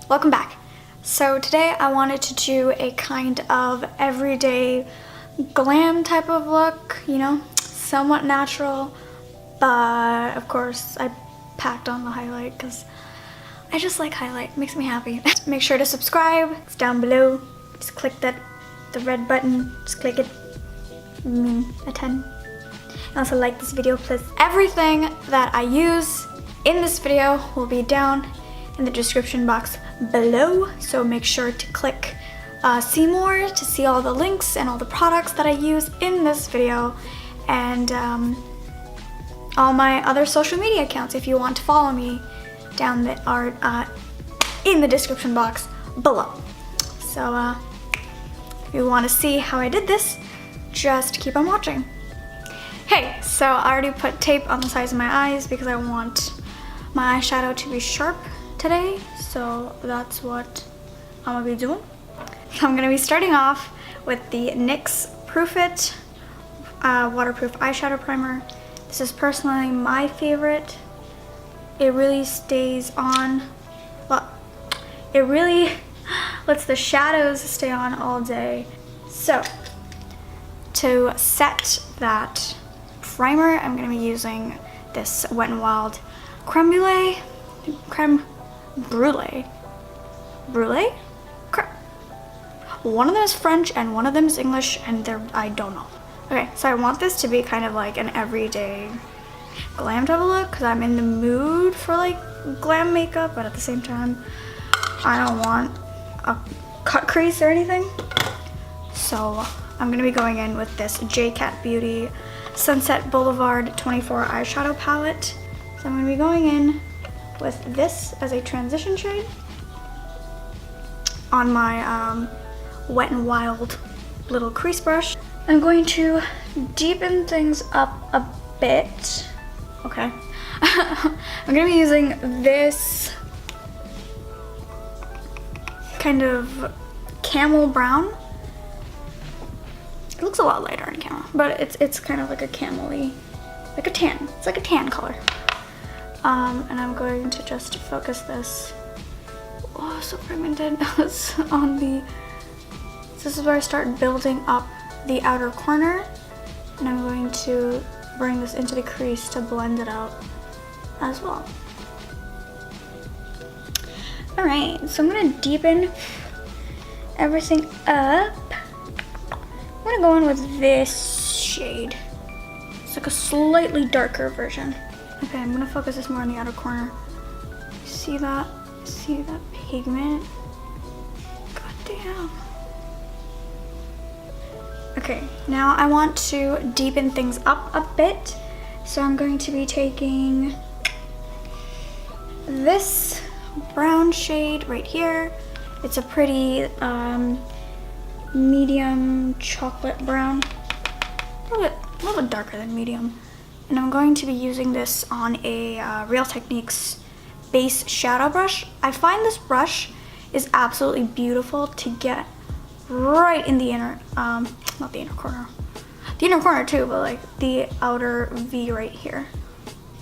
welcome back. So today I wanted to do a kind of everyday glam type of look, you know, somewhat natural, but of course I packed on the highlight because I just like highlight, makes me happy. Make sure to subscribe, it's down below. Just click the red button, just click it, a 10. And also like this video, please. Everything that I use in this video will be down in the description box below, so make sure to click see more to see all the links and all the products that I use in this video, and all my other social media accounts if you want to follow me down that are in the description box below. So if you want to see how I did this, just keep on watching. Hey, so I already put tape on the sides of my eyes because I want my eyeshadow to be sharp today, so that's what I'm gonna be doing. I'm gonna be starting off with the NYX Proof It waterproof eyeshadow primer. This is personally my favorite. It really stays on, well, it really lets the shadows stay on all day. So to set that primer, I'm gonna be using this Wet n Wild creme brulee. One of them is French and one of them is English, and I don't know. Okay, so I want this to be kind of like an everyday glam type of look because I'm in the mood for like glam makeup, but at the same time I don't want a cut crease or anything. So I'm gonna be going in with this J-Cat Beauty Sunset Boulevard 24 eyeshadow palette. So I'm gonna be going in with this as a transition shade on my Wet n Wild little crease brush. I'm going to deepen things up a bit. Okay. I'm gonna be using this kind of camel brown. It looks a lot lighter on camera, but it's kind of like a camel-y, like a tan. It's like a tan color. And I'm going to just focus this. Oh, so pigmented. On the. This is where I start building up the outer corner, and I'm going to bring this into the crease to blend it out as well. All right, so I'm gonna deepen everything up. I'm gonna go in with this shade. It's like a slightly darker version. Okay, I'm gonna focus this more on the outer corner. See that? See that pigment? God damn. Okay, now I want to deepen things up a bit. So I'm going to be taking this brown shade right here. It's a pretty medium chocolate brown. A little bit darker than medium. And I'm going to be using this on a Real Techniques base shadow brush. I find this brush is absolutely beautiful to get right in the inner, not the inner corner. The inner corner too, but like the outer V right here.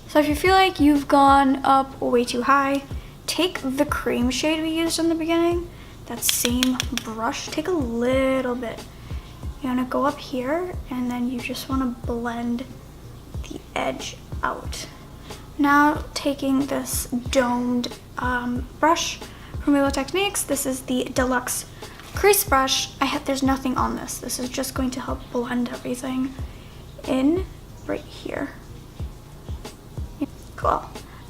So if you feel like you've gone up way too high, take the cream shade we used in the beginning, that same brush, take a little bit. You wanna go up here and then you just wanna blend the edge out. Now taking this domed brush from Real Techniques, this is the Deluxe Crease Brush. There's nothing on this. This is just going to help blend everything in right here. Cool.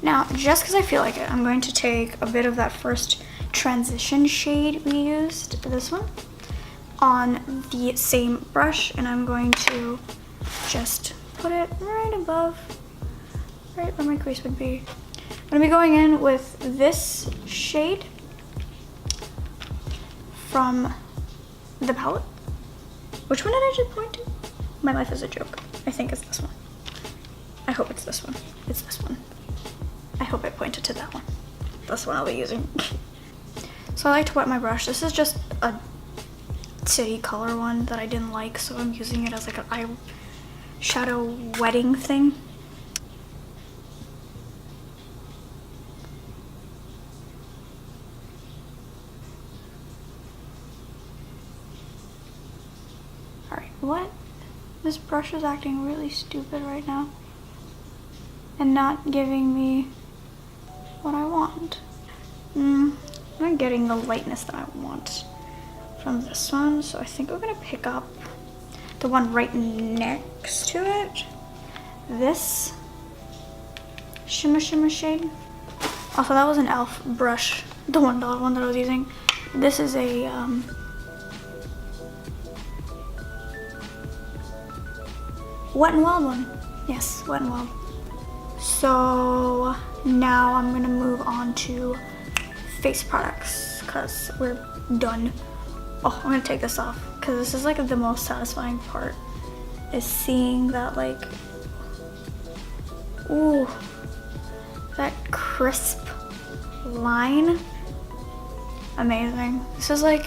Now, just because I feel like it, I'm going to take a bit of that first transition shade we used, this one, on the same brush, and I'm going to just put it right above, right where my crease would be. I'm gonna be going in with this shade from the palette. Which one did I just point to? My life is a joke. I think it's this one. I hope it's this one. It's this one. I hope I pointed to that one. That's one I'll be using. So I like to wet my brush. This is just a city color one that I didn't like, so I'm using it as like an eyeshadow wetting thing. What? This brush is acting really stupid right now and not giving me what I want. I'm not getting the lightness that I want from this one, so I think we're gonna pick up the one right next to it. This shimmer shade. Also, that was an e.l.f. brush, the $1 one that I was using. This is a Wet n Wild one. Yes, Wet n Wild. So now I'm gonna move on to face products because we're done. Oh, I'm gonna take this off because this is like the most satisfying part, is seeing that like, ooh, that crisp line. Amazing. This is like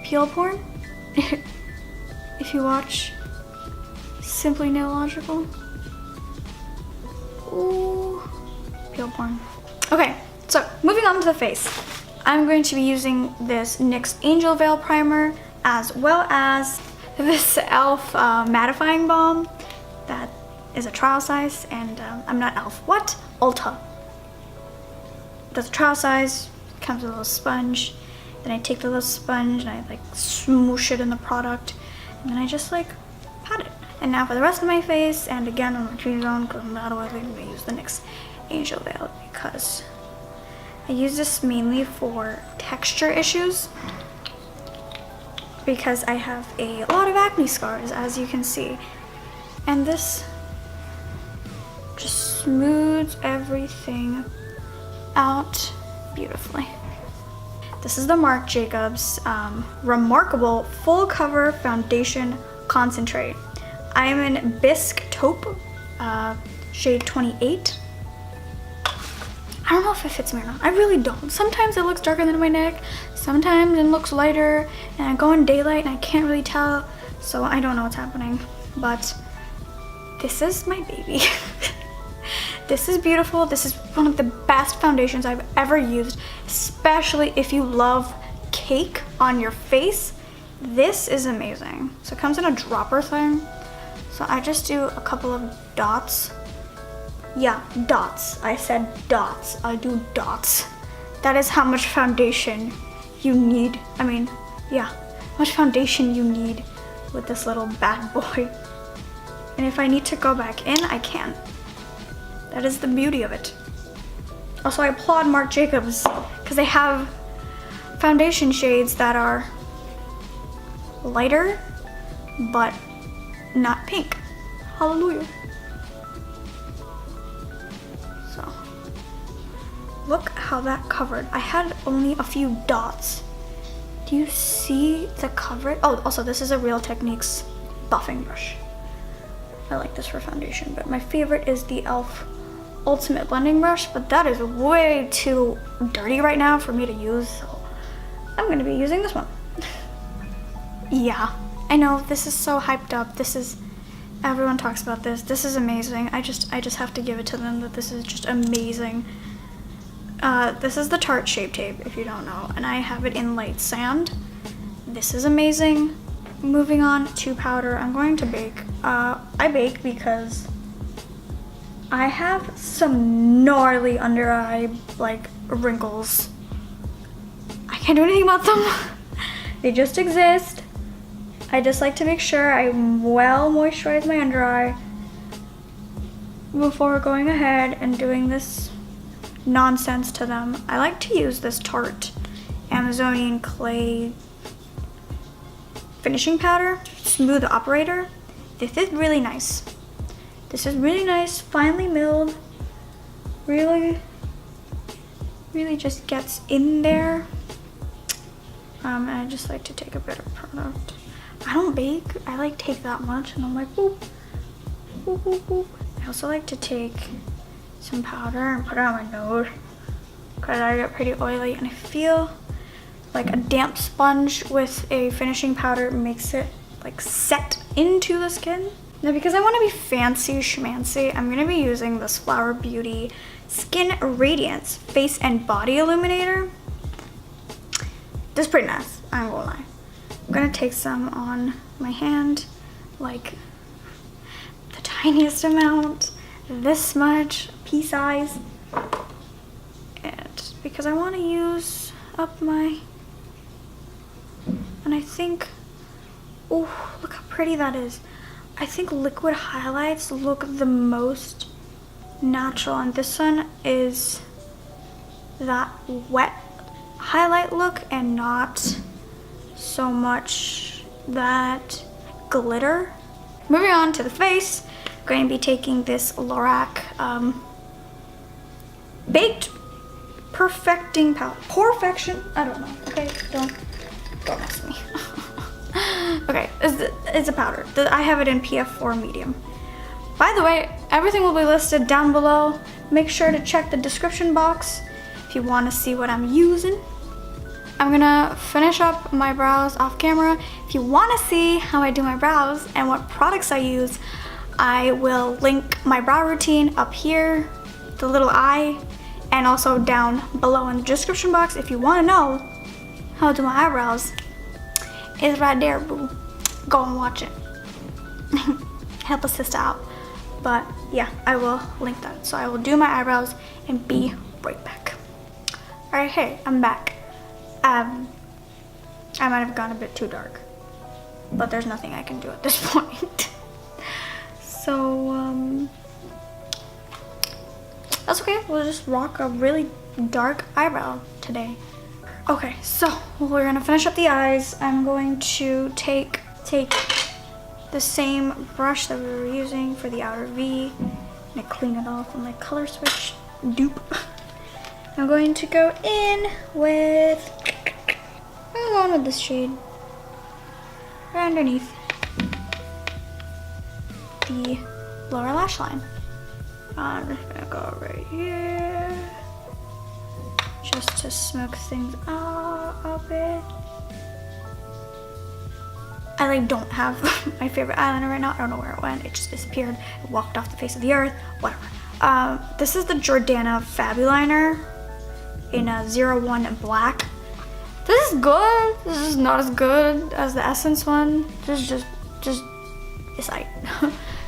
peel porn. If you watch Simply Nailogical. Ooh, peel porn. Okay, so moving on to the face. I'm going to be using this NYX Angel Veil Primer as well as this e.l.f. mattifying balm that is a trial size, and I'm not e.l.f. What? Ulta. That's a trial size, comes with a little sponge. Then I take the little sponge and I like smoosh it in the product, and then I just like pat it. And now for the rest of my face, and again on my T-zone, because I'm not oily, I'm going to use the NYX Angel Veil because I use this mainly for texture issues because I have a lot of acne scars, as you can see. And this just smooths everything out beautifully. This is the Marc Jacobs Remarkable Full Cover Foundation Concentrate. I am in Bisque Taupe, shade 28. I don't know if it fits me or not. I really don't. Sometimes it looks darker than my neck. Sometimes it looks lighter, and I go in daylight and I can't really tell. So I don't know what's happening. But this is my baby. This is beautiful. This is one of the best foundations I've ever used, especially if you love cake on your face. This is amazing. So it comes in a dropper thing. So I just do a couple of dots. Yeah, dots. I said dots. I do dots. That is how much foundation you need. I mean, yeah, how much foundation you need with this little bad boy. And if I need to go back in, I can. That is the beauty of it. Also, I applaud Marc Jacobs because they have foundation shades that are lighter, but not pink. Hallelujah. So, look how that covered. I had only a few dots. Do you see the coverage? Oh, also this is a Real Techniques buffing brush. I like this for foundation, but my favorite is the e.l.f. Ultimate Blending Brush, but that is way too dirty right now for me to use, so I'm gonna be using this one. Yeah, I know, this is so hyped up. This is, everyone talks about this. This is amazing. I just have to give it to them that this is just amazing. This is the Tarte Shape Tape, if you don't know, and I have it in light sand. This is amazing. Moving on to powder, I'm going to bake. I bake because I have some gnarly under eye like wrinkles. I can't do anything about them. They just exist. I just like to make sure I well moisturize my under eye before going ahead and doing this nonsense to them. I like to use this Tarte Amazonian Clay finishing powder, Smooth Operator. This is really nice. This is really nice, finely milled. Really just gets in there. And I just like to take a bit of product. I don't bake, I like take that much and I'm like boop, boop, boop, boop. I also like to take some powder and put it on my nose because I get pretty oily and I feel like a damp sponge with a finishing powder makes it like set into the skin. Now because I want to be fancy schmancy, I'm going to be using this Flower Beauty Skin Radiance Face and Body Illuminator. This is pretty nice, I'm gonna lie. I'm gonna take some on my hand like the tiniest amount, this much, pea size, and because I want to use up my, and I think, oh, look how pretty that is. I think liquid highlights look the most natural, and this one is that wet highlight look and not so much that glitter. Moving on to the face, I'm going to be taking this Lorac Baked Perfecting Powder. Perfection? I don't know. Okay, don't mess with me. Okay, it's a powder. I have it in PF4 medium. By the way, everything will be listed down below. Make sure to check the description box if you want to see what I'm using. I'm gonna finish up my brows off camera. If you want to see how I do my brows and what products I use, I will link my brow routine up here, the little eye, and also down below in the description box. If you want to know how to do my eyebrows, it's right there, boo. Go and watch it. Help a sister out. But yeah, I will link that. So I will do my eyebrows and be right back. Alright, hey, I'm back. I might have gone a bit too dark, but there's nothing I can do at this point. So, that's okay. We'll just rock a really dark eyebrow today. Okay, so we're gonna finish up the eyes. I'm going to take the same brush that we were using for the outer V and clean it off with my color switch dupe. I'm going to go in with, I'm going with this shade right underneath the lower lash line. I'm just gonna go right here just to smoke things out a bit. I like don't have my favorite eyeliner right now. I don't know where it went. It just disappeared. It walked off the face of the earth. Whatever. This is the Jordana Fabuliner in a 01 black. This is good. This is not as good as the Essence one. This is just it's like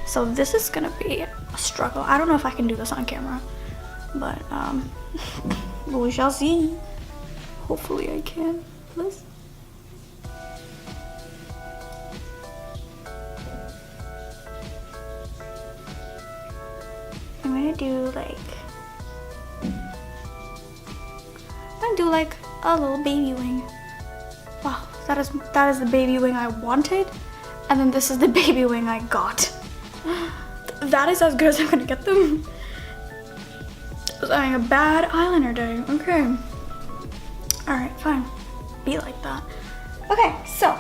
so this is gonna be a struggle. I don't know if I can do this on camera, but we shall see. Hopefully I can. Let's. I'm gonna do like a little baby wing. Wow, that is the baby wing I wanted, and then this is the baby wing I got. That is as good as I'm gonna get them. I was having a bad eyeliner day. Okay. Alright, fine. Be like that. Okay, so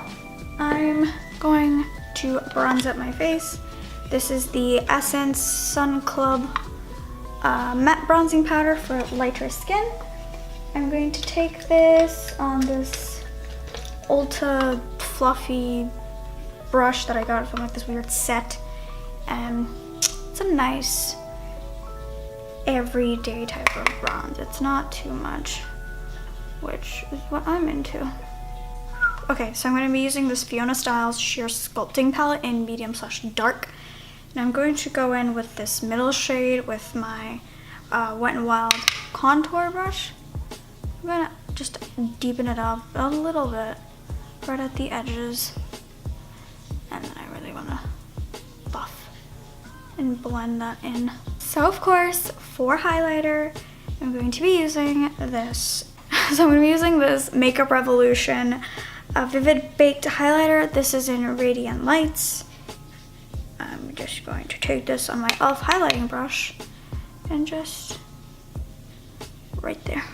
I'm going to bronze up my face. This is the Essence Sun Club matte bronzing powder for lighter skin. I'm going to take this on this Ulta fluffy brush that I got from like this weird set, and it's a nice everyday type of bronze. It's not too much, which is what I'm into. Okay, so I'm going to be using this Fiona Styles Sheer Sculpting Palette in medium/dark. And I'm going to go in with this middle shade with my Wet n Wild contour brush. I'm going to just deepen it up a little bit right at the edges. And then I really want to buff and blend that in. So of course, for highlighter, I'm going to be using this. So I'm going to be using this Makeup Revolution Vivid Baked Highlighter. This is in Radiant Lights. I'm just going to take this on my e.l.f. highlighting brush and just right there.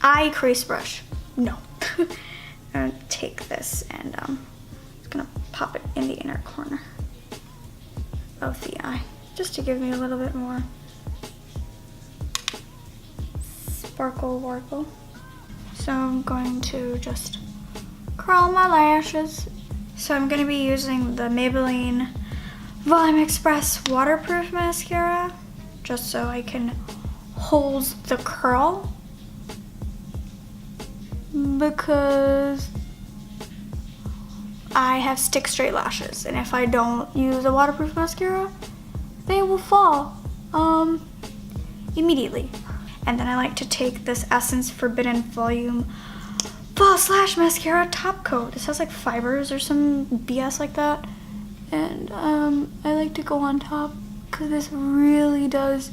Eye crease brush. No. I'm going to take this and just going to pop it in the inner corner of the eye just to give me a little bit more sparkle warkle. So I'm going to just curl my lashes. So I'm going to be using the Maybelline Volume Express Waterproof Mascara just so I can hold the curl, because I have stick straight lashes, and if I don't use a waterproof mascara, they will fall immediately. And then I like to take this Essence Forbidden Volume False Lash Mascara top coat. This has like fibers or some BS like that. And I like to go on top because this really does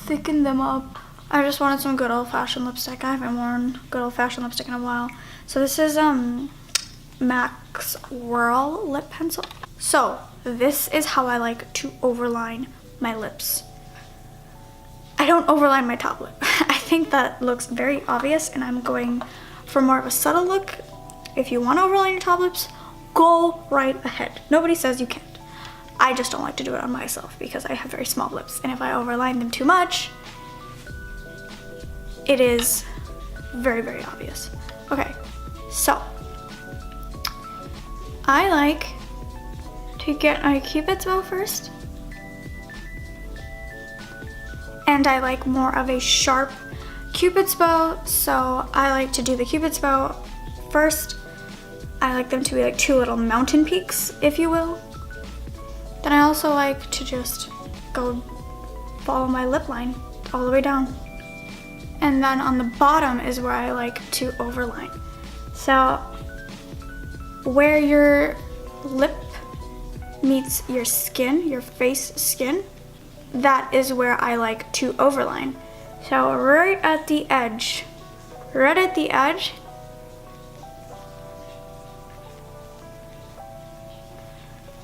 thicken them up. I just wanted some good old-fashioned lipstick. I haven't worn good old-fashioned lipstick in a while. So this is MAC's Whirl lip pencil. So this is how I like to overline my lips. I don't overline my top lip. I think that looks very obvious, and I'm going for more of a subtle look. If you want to overline your top lips, go right ahead. Nobody says you can't. I just don't like to do it on myself because I have very small lips, and if I overline them too much, it is very, very obvious. Okay, so I like to get my Cupid's bow first. And I like more of a sharp Cupid's bow, so I like to do the Cupid's bow first. I like them to be like two little mountain peaks, if you will. Then I also like to just go follow my lip line all the way down. And then on the bottom is where I like to overline. So where your lip meets your skin, your face skin, that is where I like to overline. So right at the edge,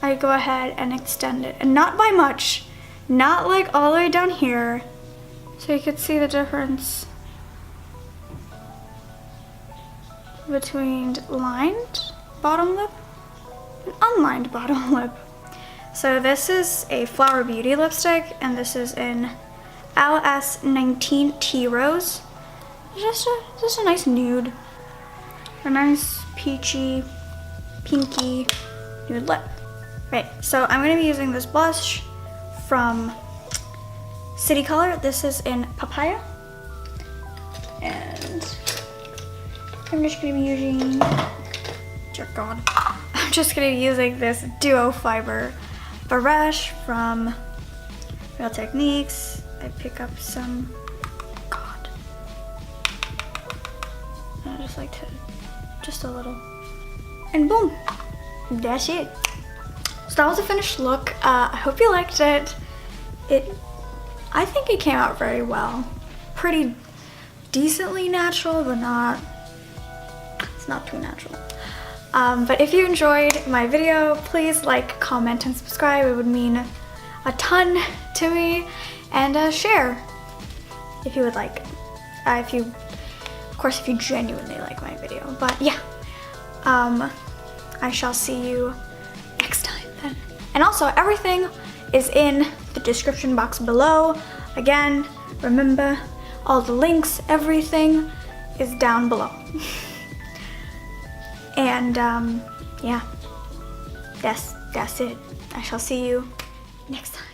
I go ahead and extend it, and not by much, not like all the way down here, so you can see the difference between lined bottom lip and unlined bottom lip. So this is a Flower Beauty lipstick, and this is in LS19 Tea Rose. Just a nice nude, a nice peachy, pinky nude lip. Right, so I'm gonna be using this blush from City Color. This is in Papaya. And I'm just gonna be using, dear God, I'm just gonna be using this Duo Fiber brush from Real Techniques. I pick up some, God. And I just like to, just a little, and boom, that's it. So that was a finished look. I hope you liked it. I think it came out very well. Pretty decently natural, but it's not too natural. But if you enjoyed my video, please like, comment, and subscribe. It would mean a ton to me. And share if you would like. Of course, if you genuinely like my video. But yeah, I shall see you next time then. And also, everything is in the description box below. Again, remember, all the links, everything is down below. And yeah, that's it. I shall see you next time.